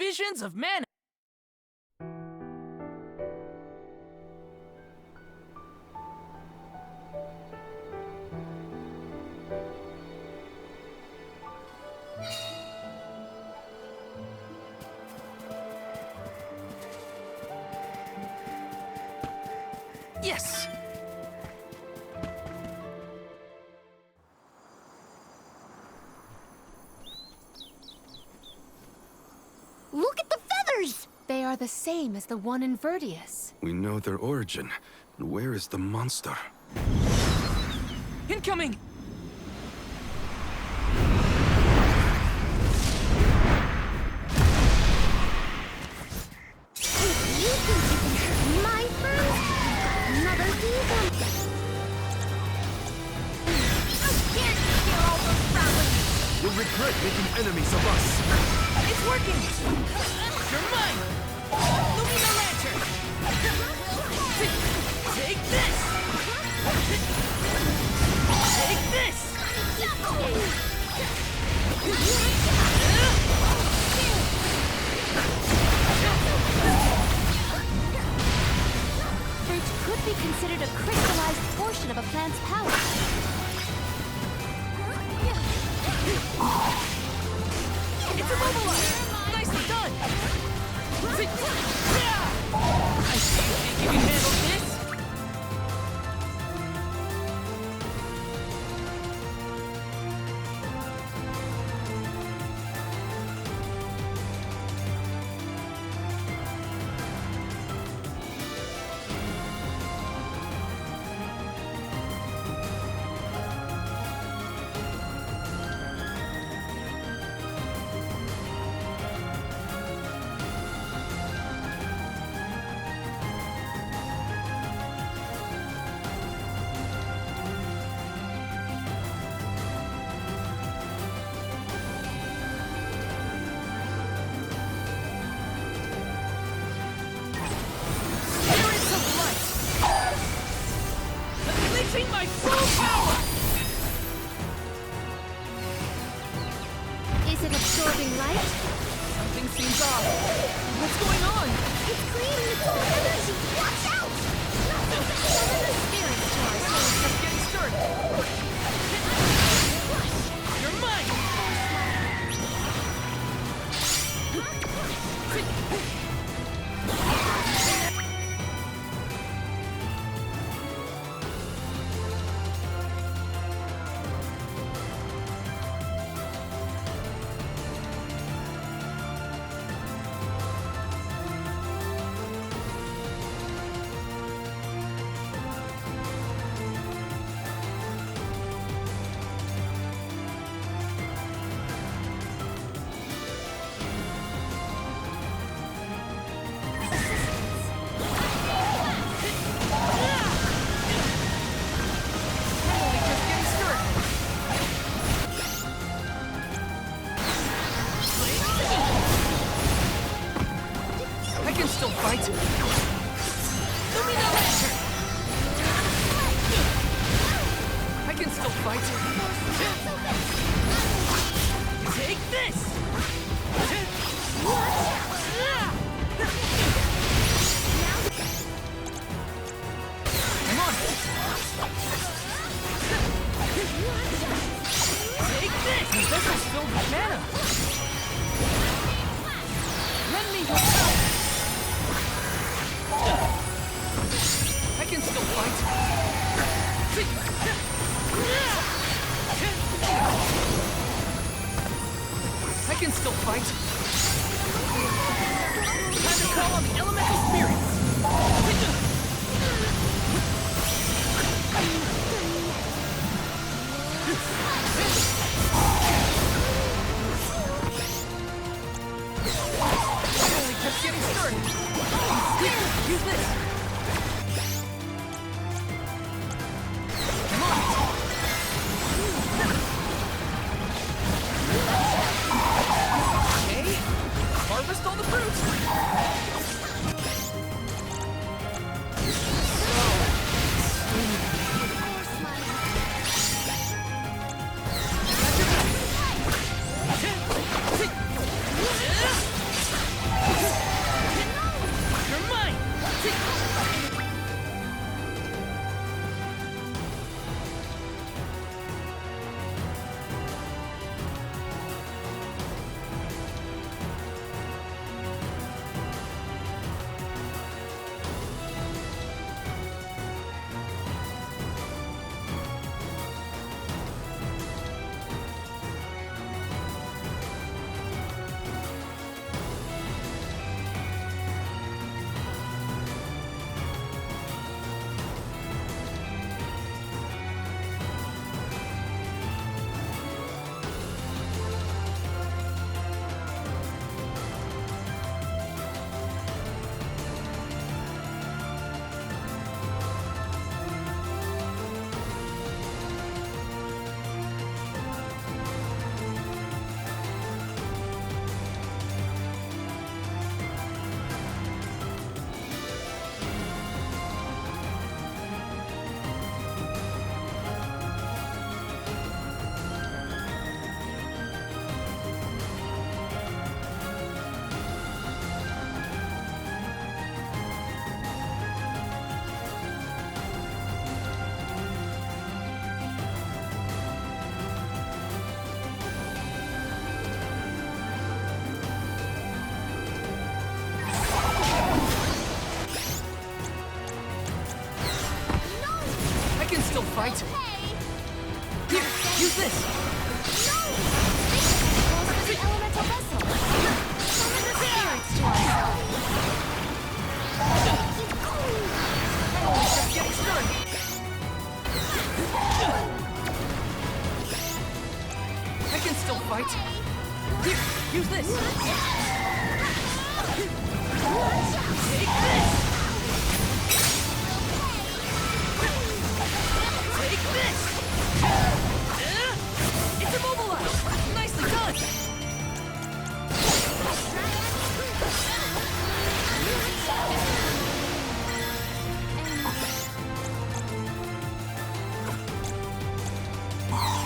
visions of man. Yes! Look at the feathers! They are the same as the one in Verdius. We know their origin. And where is the monster? Incoming! You think you can hurt my friends? Another heathen! How dare you hear all those frowns? You'll regret making enemies of us. It's working! You're mine! Lumina Lantern! Take this! Take this! Fruit could be considered a crystallized portion of a plant's power. It's immobilized! Nicely done! I see you think you can handle this! My full power! Is it absorbing light? Something seems off. What's going on? It's creating its own energy! Watch out! Summon the spirits to our souls. Just getting started. You're mine! I can still fight. Lumina Lantern! I can still fight. Take this! Come on! Take this! The vessel's filled with mana! Lend me your help! I can still fight. I can still fight. Time to call on the elemental spirits. I only just getting started. Here, use this. Come on. Okay. can still fight. Here, use this. Take this. Take this. It's immobilized. Nicely done.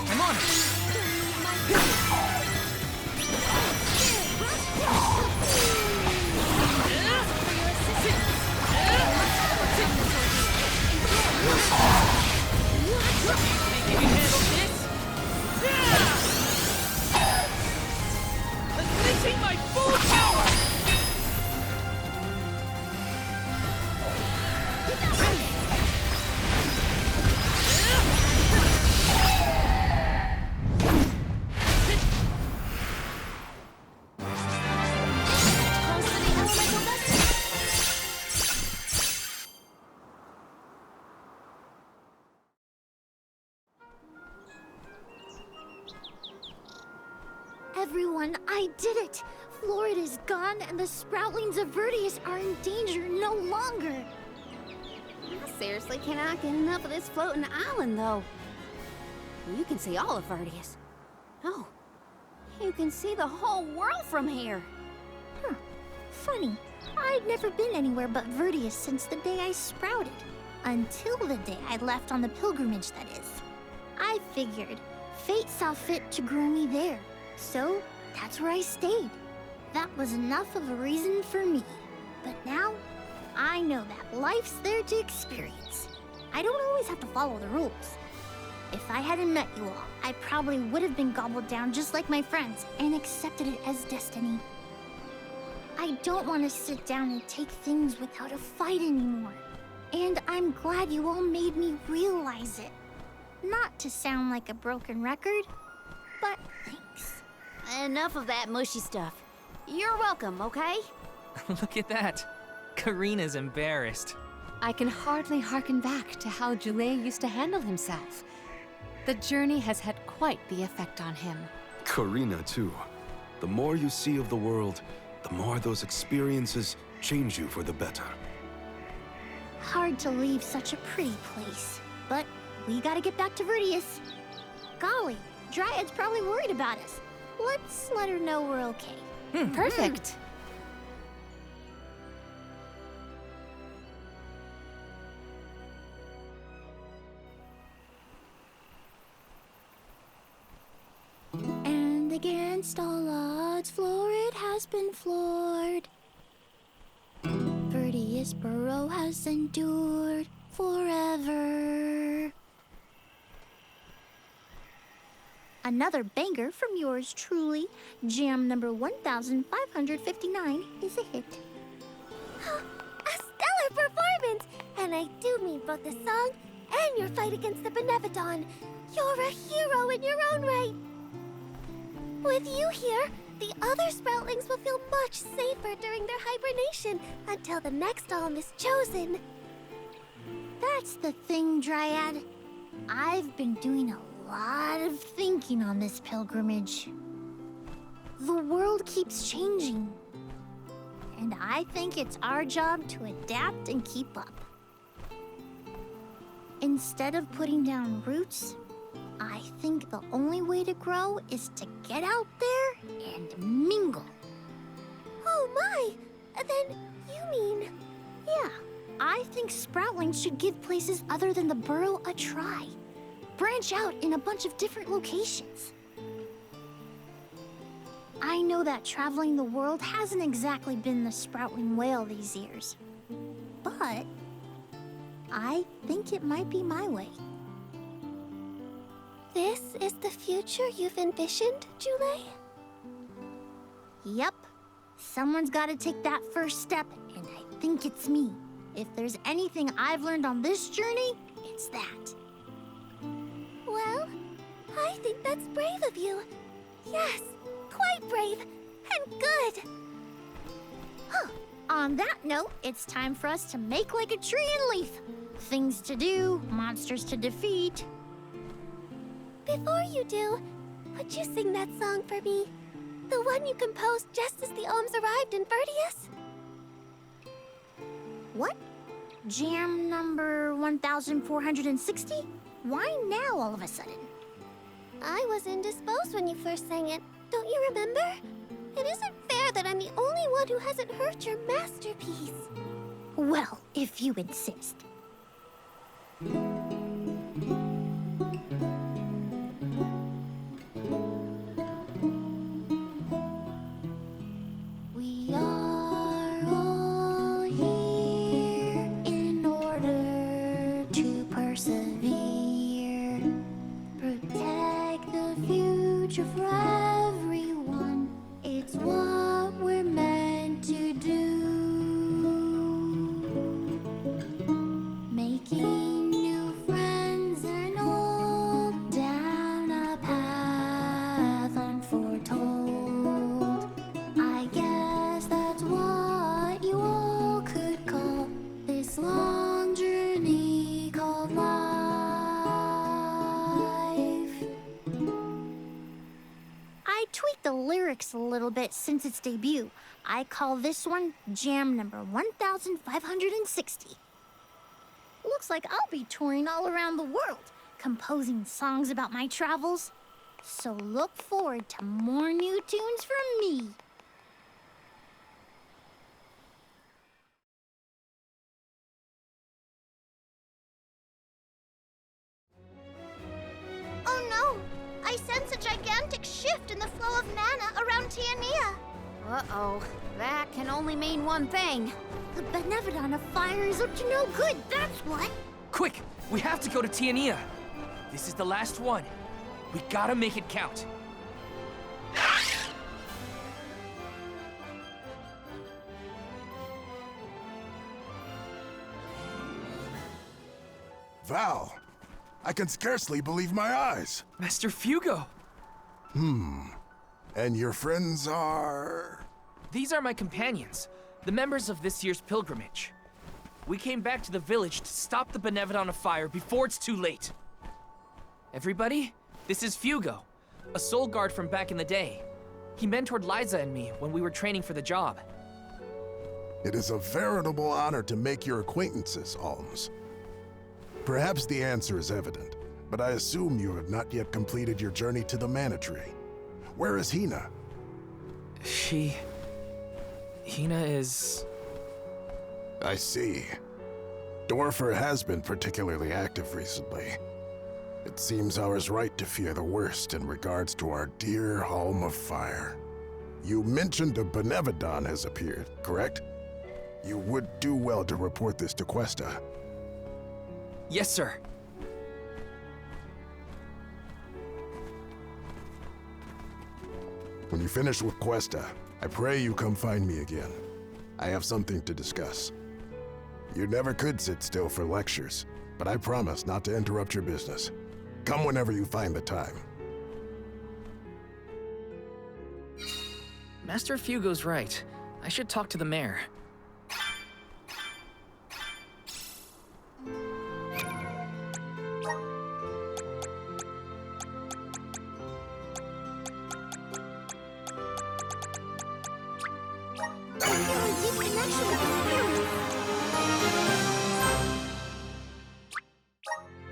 I'm on it. Think you can handle this? Unleashing my full power! Everyone, I did it! Florida's gone, and the sproutlings of Vertius are in danger no longer. I seriously cannot get enough of this floating island, though. You can see all of Vertius. Oh, you can see the whole world from here. Funny. I'd never been anywhere but Vertius since the day I sprouted. Until the day I left on the pilgrimage, that is. I figured fate saw fit to grow me there. So, that's where I stayed. That was enough of a reason for me. But now, I know that life's there to experience. I don't always have to follow the rules. If I hadn't met you all, I probably would have been gobbled down just like my friends and accepted it as destiny. I don't want to sit down and take things without a fight anymore. And I'm glad you all made me realize it. Not to sound like a broken record, but thanks. Enough of that mushy stuff. You're welcome, okay? Look at that. Karina's embarrassed. I can hardly hearken back to how Joulet used to handle himself. The journey has had quite the effect on him. Karina, too. The more you see of the world, the more those experiences change you for the better. Hard to leave such a pretty place, but we gotta get back to Vertius. Golly, Dryad's probably worried about us. Let's let her know we're okay. Perfect. And against all odds, Florid has been floored. Vertius Burrow has endured forever. Another banger from yours truly, jam number 1559 is a hit. A stellar performance! And I do mean both the song and your fight against the Benefiton. You're a hero in your own right. With you here, the other Sproutlings will feel much safer during their hibernation until the next alm is chosen. That's the thing, Dryad. I've been doing a lot of thinking on this pilgrimage. The world keeps changing. And I think it's our job to adapt and keep up. Instead of putting down roots, I think the only way to grow is to get out there and mingle. Oh my! Then you mean... Yeah, I think Sproutlings should give places other than the burrow a try. Branch out in a bunch of different locations. I know that traveling the world hasn't exactly been the Sproutling whale these years. But I think it might be my way. This is the future you've envisioned, Joulet? Yep. Someone's got to take that first step, and I think it's me. If there's anything I've learned on this journey, it's that. Well, I think that's brave of you. Yes, quite brave and good. On that note, it's time for us to make like a tree and leaf. Things to do, monsters to defeat. Before you do, would you sing that song for me? The one you composed just as the Ohms arrived in Vertius? What? Jam number 1460? Why now all of a sudden? I was indisposed when you first sang it. Don't you remember? It isn't fair that I'm the only one who hasn't heard your masterpiece. Well, if you insist. We are all here in order to persevere. Protect the future for everyone. It's what we're meant to do. Making new friends and old down a path unforetold. I guess that's what you all could call this long journey called life. I tweaked the lyrics a little bit since its debut. I call this one Jam number 1560. Looks like I'll be touring all around the world, composing songs about my travels. So look forward to more new tunes from me. Oh no! I sense a gigantic shift in the flow of mana around Tiania. Uh-oh. That can only mean one thing. The Benevodon of Fire is up to no good, that's what. Quick! We have to go to Tiania. This is the last one. We gotta make it count. Val, I can scarcely believe my eyes. Master Fugo! And your friends are... These are my companions, the members of this year's pilgrimage. We came back to the village to stop the Benevodon of Fire before it's too late. Everybody, this is Fugo, a soul guard from back in the day. He mentored Liza and me when we were training for the job. It is a veritable honor to make your acquaintances, Ohms. Perhaps the answer is evident, but I assume you have not yet completed your journey to the Mana Tree. Where is Hina? Hina is... I see. Dorfer has been particularly active recently. It seems I was right to fear the worst in regards to our dear home of fire. You mentioned a Benevodon has appeared, correct? You would do well to report this to Questa. Yes, sir. When you finish with Questa, I pray you come find me again. I have something to discuss. You never could sit still for lectures, but I promise not to interrupt your business. Come whenever you find the time. Master Fugo's right. I should talk to the mayor.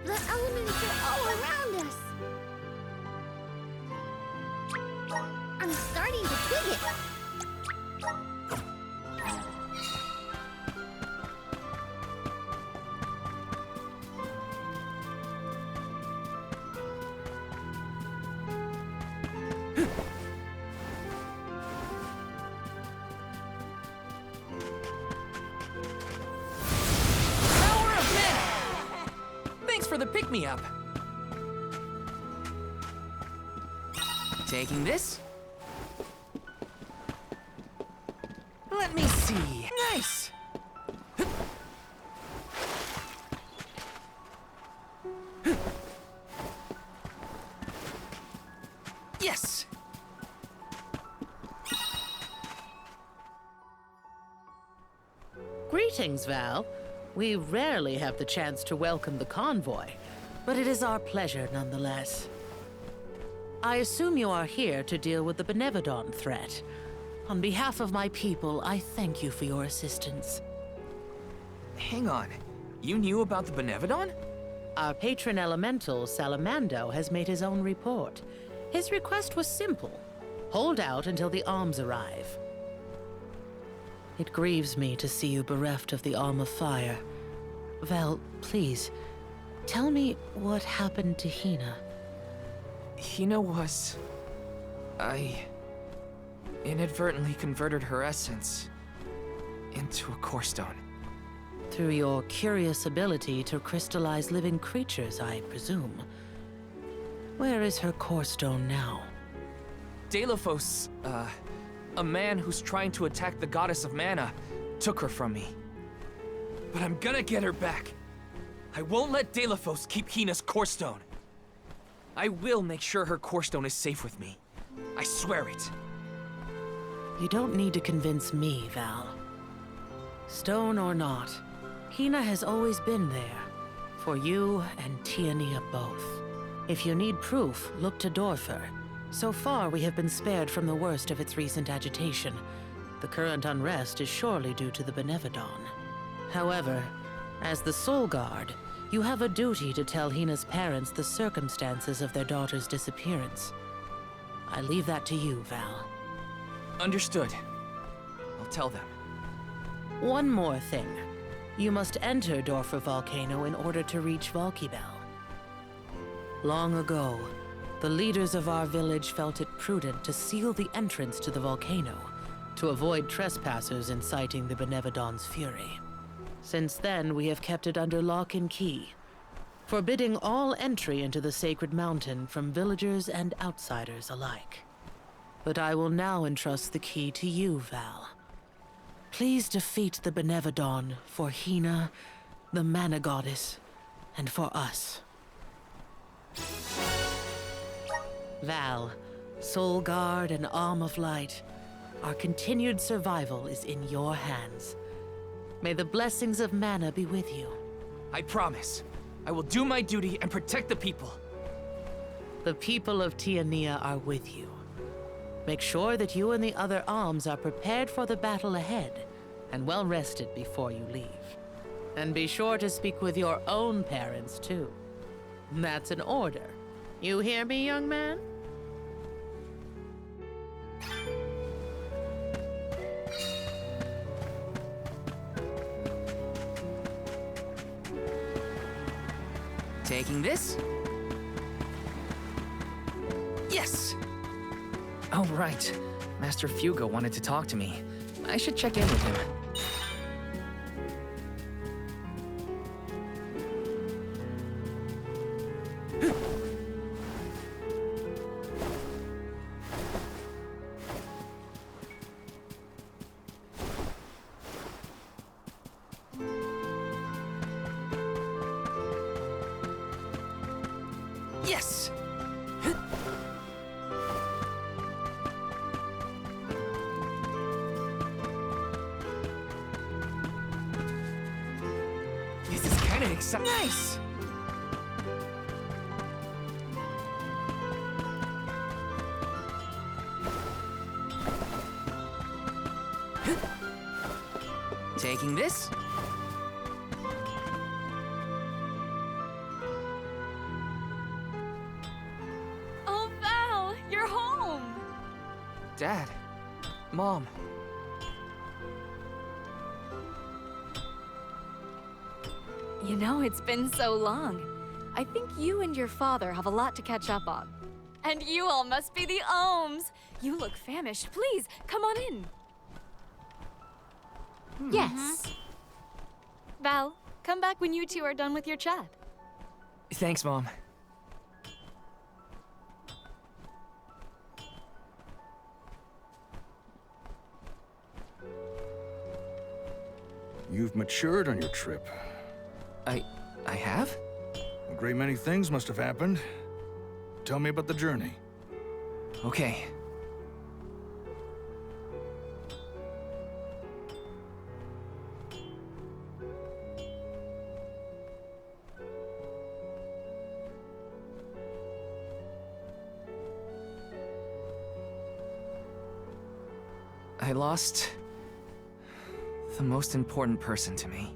The elements are all around us. I'm starting to dig it. Power of men! Thanks for the pick-me-up. Taking this. Let me see. Nice! Yes! Greetings, Val. We rarely have the chance to welcome the convoy, but it is our pleasure nonetheless. I assume you are here to deal with the Benevodon threat. On behalf of my people, I thank you for your assistance. Hang on. You knew about the Benevodon? Our patron elemental, Salamando, has made his own report. His request was simple. Hold out until the arms arrive. It grieves me to see you bereft of the Arm of Fire. Val, please, tell me what happened to Hina. Hina was... I inadvertently converted her essence into a core stone. Through your curious ability to crystallize living creatures, I presume. Where is her core stone now? Delphos, a man who's trying to attack the goddess of mana, took her from me. But I'm gonna get her back. I won't let Delphos keep Hina's core stone. I will make sure her core stone is safe with me. I swear it. You don't need to convince me, Val. Stone or not, Hina has always been there. For you and Tiania both. If you need proof, look to Dorfer. So far, we have been spared from the worst of its recent agitation. The current unrest is surely due to the Benevodon. However, as the Soul Guard, you have a duty to tell Hina's parents the circumstances of their daughter's disappearance. I leave that to you, Val. Understood. I'll tell them. One more thing. You must enter Dorfer Volcano in order to reach Valkybel. Long ago, the leaders of our village felt it prudent to seal the entrance to the volcano to avoid trespassers inciting the Benevodon's fury. Since then, we have kept it under lock and key, forbidding all entry into the sacred mountain from villagers and outsiders alike. But I will now entrust the key to you, Val. Please defeat the Benevodon for Hina, the Mana Goddess, and for us. Val, Soul Guard and Arm of Light, our continued survival is in your hands. May the blessings of Mana be with you. I promise. I will do my duty and protect the people. The people of Tiania are with you. Make sure that you and the other arms are prepared for the battle ahead and well rested before you leave. And be sure to speak with your own parents, too. That's an order. You hear me, young man? Taking this? Yes! Oh, right. Master Fugo wanted to talk to me. I should check in with him. Yes! This is kind of exciting. Nice! Taking this? Oh, Val, you're home! Dad. Mom. You know, it's been so long. I think you and your father have a lot to catch up on. And you all must be the Ohms. You look famished. Please, come on in. Yes. Val, come back when you two are done with your chat. Thanks, Mom. You've matured on your trip. I have? A great many things must have happened. Tell me about the journey. Okay. I lost the most important person to me.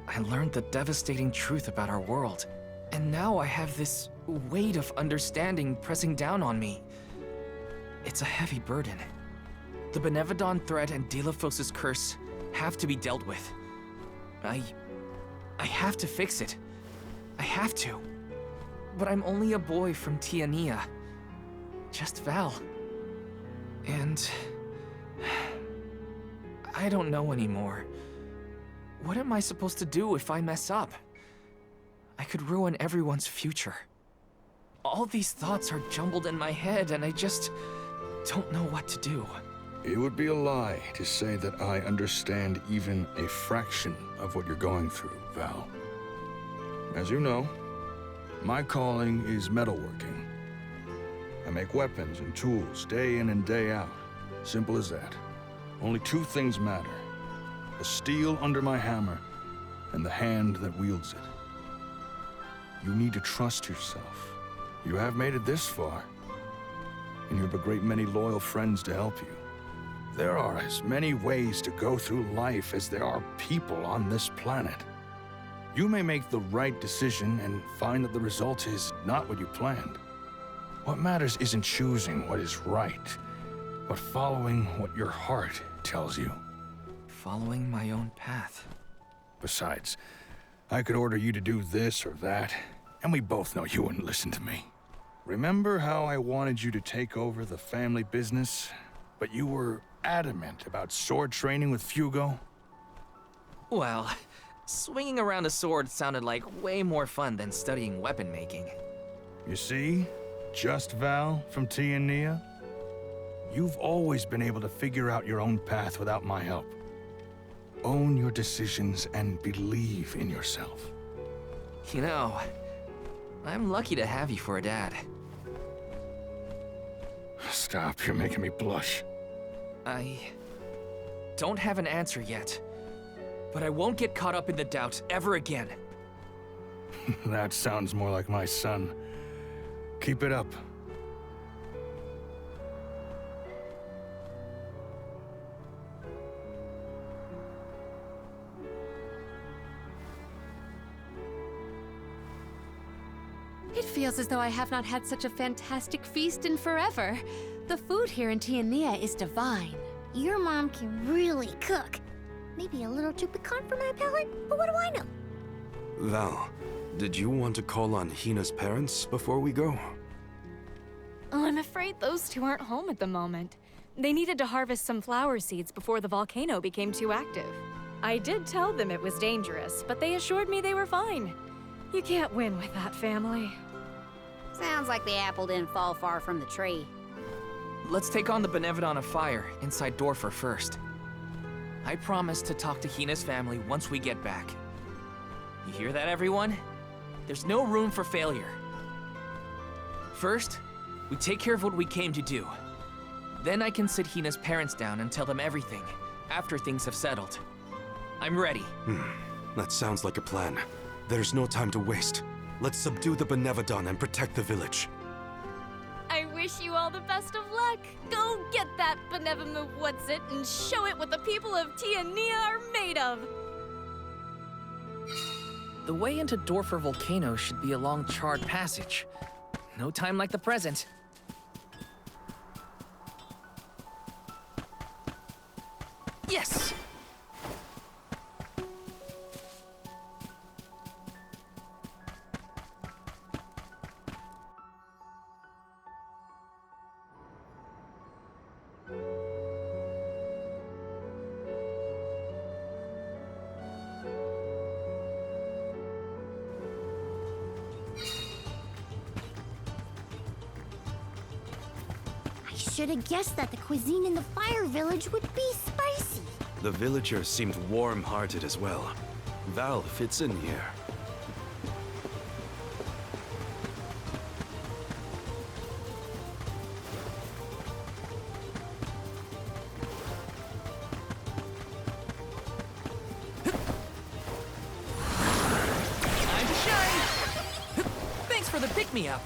I learned the devastating truth about our world, and now I have this weight of understanding pressing down on me. It's a heavy burden. The Benevodon threat and Delphos' curse have to be dealt with. I have to fix it. I have to. But I'm only a boy from Tiania. Just Val. And I don't know anymore. What am I supposed to do if I mess up? I could ruin everyone's future. All these thoughts are jumbled in my head, and I just don't know what to do. It would be a lie to say that I understand even a fraction of what you're going through, Val. As you know, my calling is metalworking. I make weapons and tools day in and day out. Simple as that. Only two things matter: the steel under my hammer and the hand that wields it. You need to trust yourself. You have made it this far, and you have a great many loyal friends to help you. There are as many ways to go through life as there are people on this planet. You may make the right decision and find that the result is not what you planned. What matters isn't choosing what is right, but following what your heart tells you. Following my own path. Besides, I could order you to do this or that, and we both know you wouldn't listen to me. Remember how I wanted you to take over the family business, but you were adamant about sword training with Fugo? Well, swinging around a sword sounded like way more fun than studying weapon making. You see? Just Val from Tiania? You've always been able to figure out your own path without my help. Own your decisions and believe in yourself. You know, I'm lucky to have you for a dad. Stop, you're making me blush. I don't have an answer yet, but I won't get caught up in the doubt ever again. That sounds more like my son. Keep it up. It feels as though I have not had such a fantastic feast in forever. The food here in Tiania is divine. Your mom can really cook. Maybe a little too piquant for my palate, but what do I know? Val, did you want to call on Hina's parents before we go? Oh, I'm afraid those two aren't home at the moment. They needed to harvest some flower seeds before the volcano became too active. I did tell them it was dangerous, but they assured me they were fine. You can't win with that family. Sounds like the apple didn't fall far from the tree. Let's take on the Benevodon of Fire inside Dorfer first. I promise to talk to Hina's family once we get back. You hear that, everyone? There's no room for failure. First, we take care of what we came to do. Then I can sit Hina's parents down and tell them everything, after things have settled. I'm ready. That sounds like a plan. There's no time to waste. Let's subdue the Benevodon and protect the village. I wish you all the best of luck. Go get that benevolent what's-it and show it what the people of Tiania are made of. The way into Dorfer Volcano should be along Charred Passage. No time like the present. Yes! Should have guessed that the cuisine in the Fire Village would be spicy. The villagers seemed warm-hearted as well. Val fits in here. Time to shine! Thanks for the pick-me-up.